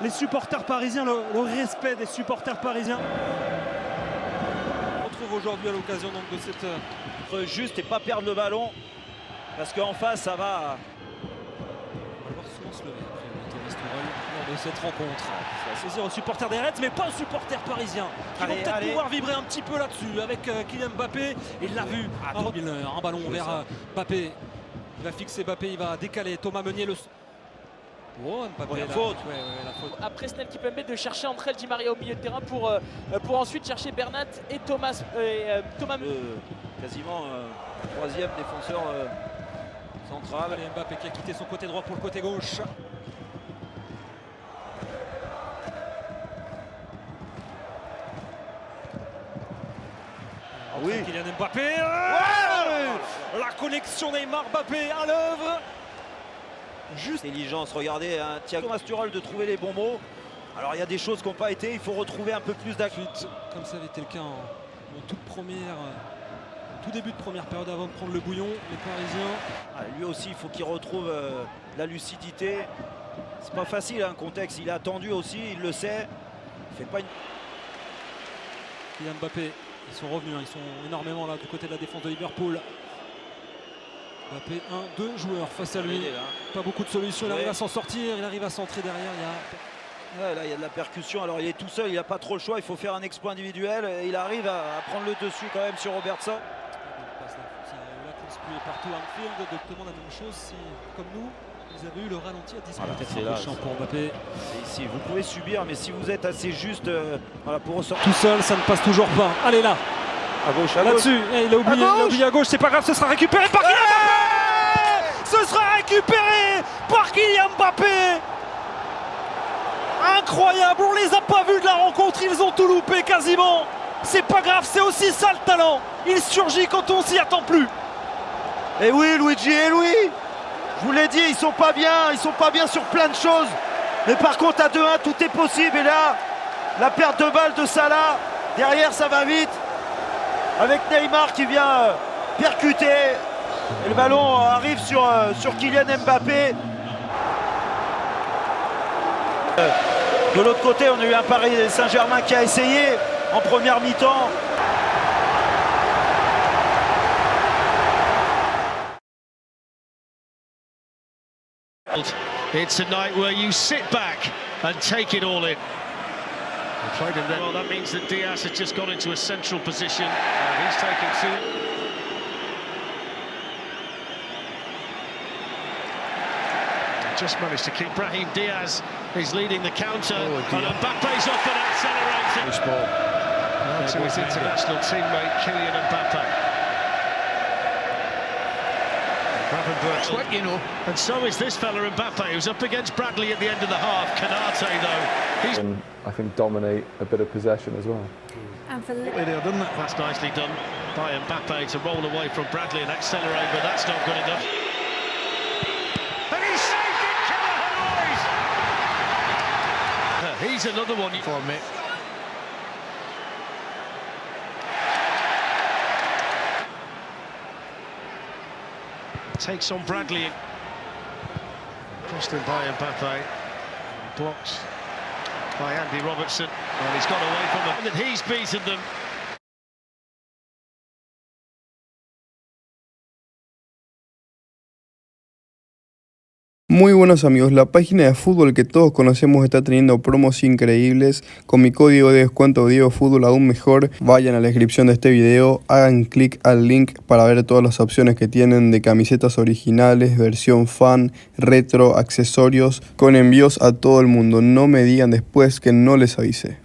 les supporters parisiens, le respect des supporters parisiens. On retrouve aujourd'hui à l'occasion donc de cette juste et pas perdre le ballon parce qu'en face ça va. On va voir souvent se lever après Thomas Tuchel lors de cette rencontre. Ça va saisir aux supporters des Reds, mais pas aux supporters parisiens qui vont peut-être pouvoir vibrer un petit peu là-dessus avec Kylian Mbappé. Il l'a vu. Un ballon vers Mbappé. Il va fixer Mbappé, il va décaler Thomas Meunier. Oh, Mbappé, la faute. La faute. Après Snell qui permet de chercher entre elles Di Maria au milieu de terrain pour ensuite chercher Bernat et Thomas Meunier. Quasiment troisième défenseur central. Allez, Mbappé qui a quitté son côté droit pour le côté gauche. Oui. Kylian Mbappé. La connexion Neymar-Mbappé à l'œuvre. Juste intelligence, regardez, hein, Thomas Tuchel de trouver les bons mots. Alors il y a des choses qui n'ont pas été, il faut retrouver un peu plus d'activité. Comme ça avait été le cas en tout début de première période avant de prendre le bouillon, les Parisiens. Lui aussi, il faut qu'il retrouve la lucidité. C'est pas facile, un contexte, il est attendu aussi, il le sait. Il fait pas une... Kylian Mbappé, ils sont revenus, ils sont énormément là du côté de la défense de Liverpool. Mbappé, 2 joueurs face à lui. Pas beaucoup de solutions, il arrive à s'en sortir, il arrive à centrer derrière. Là, il y a de la percussion. Alors il est tout seul, il n'a pas trop le choix, il faut faire un exploit individuel. Et il arrive à prendre le dessus quand même sur Robertson. Là, conspué partout Anfield, donc demande la même chose si, comme nous, vous avez eu le ralenti à 10 minutes. Pour Mbappé. Ici, vous pouvez subir, mais si vous êtes assez juste voilà, pour ressortir. Tout seul, ça ne passe toujours pas. Allez là, à gauche, là-dessus, il a oublié à gauche, c'est pas grave, ce sera récupéré par Kylian Mbappé. Ce sera récupéré par Kylian Mbappé. Incroyable, on les a pas vus de la rencontre, ils ont tout loupé quasiment. C'est pas grave, c'est aussi ça le talent. Il surgit quand on s'y attend plus. Et oui, Luigi, et oui. Je vous l'ai dit, ils sont pas bien sur plein de choses. Mais par contre, à 2-1, tout est possible. Et là, la perte de balle de Salah, derrière, ça va vite. Avec Neymar qui vient percuter. Et le ballon arrive sur Kylian Mbappé. De l'autre côté, on a eu un Paris Saint-Germain qui a essayé en première mi-temps. It's a night where you sit back and take it all in. Well, that means that Diaz has just gone into a central position. He's taken two. Just managed to keep Brahim Diaz. He's leading the counter. And Mbappe's off and accelerates. To his international teammate Kylian Mbappe. Gravenberch, you know, and so is this fella Mbappe, who's up against Bradley at the end of the half. Canate, though, he's I think dominate a bit of possession as well. That's nicely done by Mbappe to roll away from Bradley and accelerate, but that's not good enough. And he's saved it, Killer Harris! He's another one for me. Takes on Bradley. Crossed in by Mbappe. Blocked by Andy Robertson. And he's got away from them. And he's beaten them. Muy buenos amigos, la página de fútbol que todos conocemos está teniendo promos increíbles. Con mi código de descuento DiegoFútbol aún mejor. Vayan a la descripción de este video, hagan clic al link para ver todas las opciones que tienen de camisetas originales, versión fan, retro, accesorios, con envíos a todo el mundo. No me digan después que no les avisé.